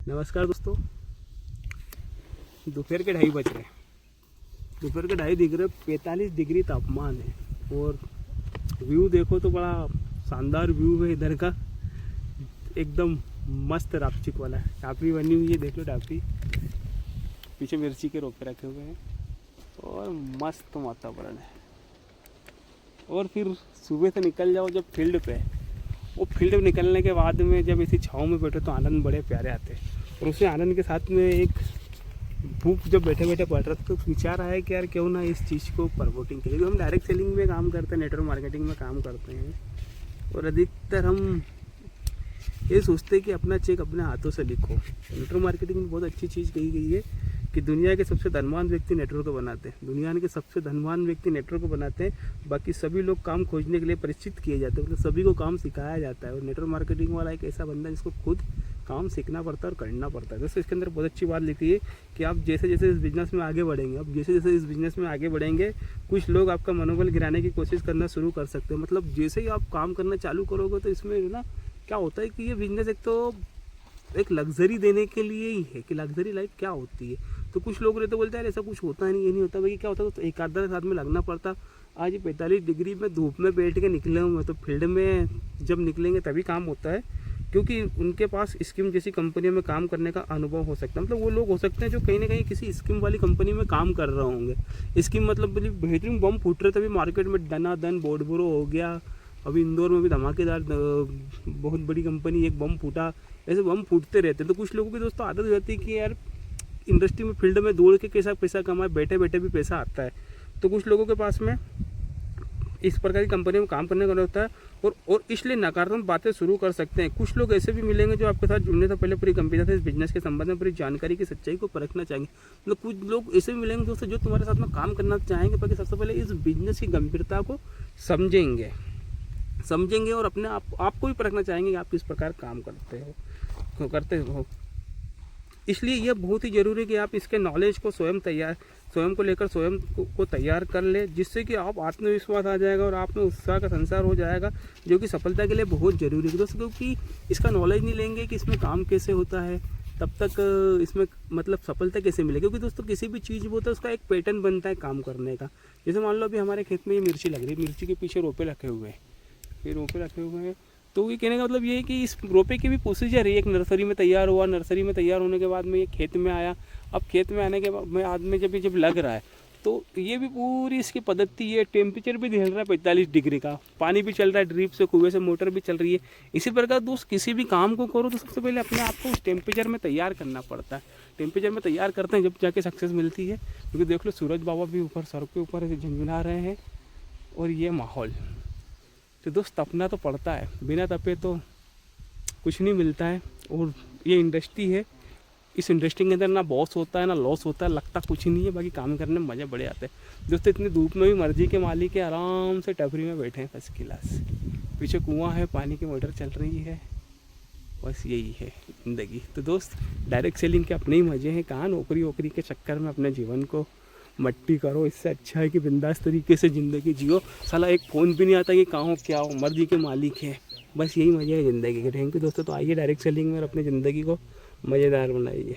नमस्कार दोस्तों, दोपहर के 2:30 बज रहे हैं। दोपहर के 2:30 दिख रहे, 45 डिग्री तापमान है और व्यू देखो तो बड़ा शानदार व्यू है इधर का, एकदम मस्त रापचिक वाला है। टापरी बनी हुई है, देख लो टापरी, पीछे मिर्ची के रोपे रखे हुए हैं और मस्त वातावरण है। और फिर सुबह से निकल जाओ जब फील्ड पे, वो फील्ड में निकलने के बाद में जब इसी छाँव में बैठो तो आनंद बड़े प्यारे आते हैं। और उसी आनंद के साथ में एक भूख जब बैठे बैठे पड़ रहा तो विचार आया कि यार क्यों ना इस चीज़ को प्रमोटिंग करें। हम डायरेक्ट सेलिंग में काम करते हैं, नेटवर्क मार्केटिंग में काम करते हैं और अधिकतर हम ये सोचते हैं कि अपना चेक अपने हाथों से लिखो। नेटवर्क मार्केटिंग में बहुत अच्छी चीज़ कही गई है कि दुनिया के सबसे धनवान व्यक्ति नेटवर्क को बनाते हैं। दुनिया के सबसे धनवान व्यक्ति नेटवर्क को बनाते हैं, बाकी सभी लोग काम खोजने के लिए परिचित किए जाते हैं, मतलब सभी को काम सिखाया जाता है। और नेटवर्क मार्केटिंग वाला एक ऐसा बंदा है जिसको खुद काम सीखना पड़ता है और करना पड़ता है। दोस्तों इसके अंदर बहुत अच्छी बात लिखी है कि आप जैसे जैसे इस बिज़नेस में आगे बढ़ेंगे, कुछ लोग आपका मनोबल गिराने की कोशिश करना शुरू कर सकते हैं। मतलब जैसे ही आप काम करना चालू करोगे तो इसमें ना क्या होता है कि ये बिज़नेस एक तो एक लग्जरी देने के लिए ही है कि लग्जरी लाइफ क्या होती है। तो कुछ लोग रहते बोलते हैं ऐसा कुछ होता है नहीं, ये नहीं होता। भाई क्या होता है तो एक आधा साथ में लगना पड़ता। आज 45 डिग्री में धूप में बैठ के निकले हूँ मैं, तो फील्ड में जब निकलेंगे तभी काम होता है, क्योंकि उनके पास स्कीम जैसी कंपनियों में काम करने का अनुभव हो सकता है। मतलब वो लोग हो सकते हैं जो कहीं ना कहीं किसी स्कीम वाली कंपनी में काम कर रहे होंगे। स्कीम मतलब बेहतरीन बम फूट रहे, तभी मार्केट में दनादन बोर्डबोरो हो गया। अभी इंदौर में भी धमाकेदार बहुत बड़ी कंपनी एक बम फूटा, ऐसे बम फूटते रहते हैं। तो कुछ लोगों की दोस्तों आदत हो जाती है कि यार इंडस्ट्री में फील्ड में दौड़ के कैसा पैसा कमाए, बैठे बैठे भी पैसा आता है। तो कुछ लोगों के पास में इस प्रकार की कंपनी में काम करने का होता है और इसलिए नकारात्मक बातें शुरू कर सकते हैं। कुछ लोग ऐसे भी मिलेंगे जो आपके साथ जुड़ने से पहले पूरी कंपनी से इस बिजनेस के संबंध में पूरी जानकारी की सच्चाई को परखना चाहेंगे। मतलब कुछ लोग ऐसे भी मिलेंगे दोस्तों जो तुम्हारे साथ में काम करना चाहेंगे, बाकी सबसे पहले इस बिजनेस की गंभीरता को समझेंगे और अपने आपको भी परखना चाहेंगे कि आप किस प्रकार काम करते हो। इसलिए यह बहुत ही ज़रूरी है कि आप इसके नॉलेज को स्वयं को लेकर स्वयं को तैयार कर ले, जिससे कि आप आत्मविश्वास आ जाएगा और आप में उत्साह का संचार हो जाएगा, जो कि सफलता के लिए बहुत ज़रूरी है दोस्तों। क्योंकि इसका नॉलेज नहीं लेंगे कि इसमें काम कैसे होता है, तब तक इसमें मतलब सफलता कैसे मिलेगी। क्योंकि दोस्तों किसी भी चीज़ होता है उसका एक पैटर्न बनता है काम करने का। जैसे मान लो अभी हमारे खेत में ये मिर्ची लग रही है, मिर्ची के पीछे रोपे रखे हुए हैं, तो ये कहने का मतलब ये है कि इस रोपे की भी प्रोसीजर है। एक नर्सरी में तैयार हुआ, नर्सरी में तैयार होने के बाद में ये खेत में आया। अब खेत में आने के बाद में जब लग रहा है तो ये भी पूरी इसकी पद्धति है। टेम्परेचर भी झेल रहा है 45 डिग्री का, पानी भी चल रहा है ड्रिप से, कुएं से मोटर भी चल रही है। इसी प्रकार दोस्त किसी भी काम को करो तो सबसे पहले अपने आप को उस टेम्परेचर में तैयार करना पड़ता है। टेम्परेचर में तैयार करते हैं जब जाके सक्सेस मिलती है। क्योंकि देख लो सूरज बाबा भी ऊपर सर के ऊपर झंझना रहे हैं और ये माहौल, तो दोस्त तपना तो पड़ता है, बिना तपे तो कुछ नहीं मिलता है। और ये इंडस्ट्री है, इस इंडस्ट्री के अंदर ना बॉस होता है ना लॉस होता है, लगता कुछ नहीं है, बाकी काम करने में मज़े बड़े आते हैं। दोस्तों इतनी धूप में भी मर्जी के मालिक है, आराम से टपरी में बैठे हैं फर्स्ट क्लास, पीछे कुआं है, पानी की मोटर चल रही है, बस यही है ज़िंदगी। तो दोस्त डायरेक्ट सेलिंग के अपने ही मज़े हैं, कहाँ नौकरी के चक्कर में अपने जीवन को मट्टी करो। इससे अच्छा है कि बिंदास तरीके से ज़िंदगी जियो। साला एक फ़ोन भी नहीं आता कि कहाँ हो क्या हो, मर्जी के मालिक है, बस यही मज़े है ज़िंदगी के। थैंक यू दोस्तों। तो आइए डायरेक्ट सेलिंग में और अपनी ज़िंदगी को मज़ेदार बनाइए।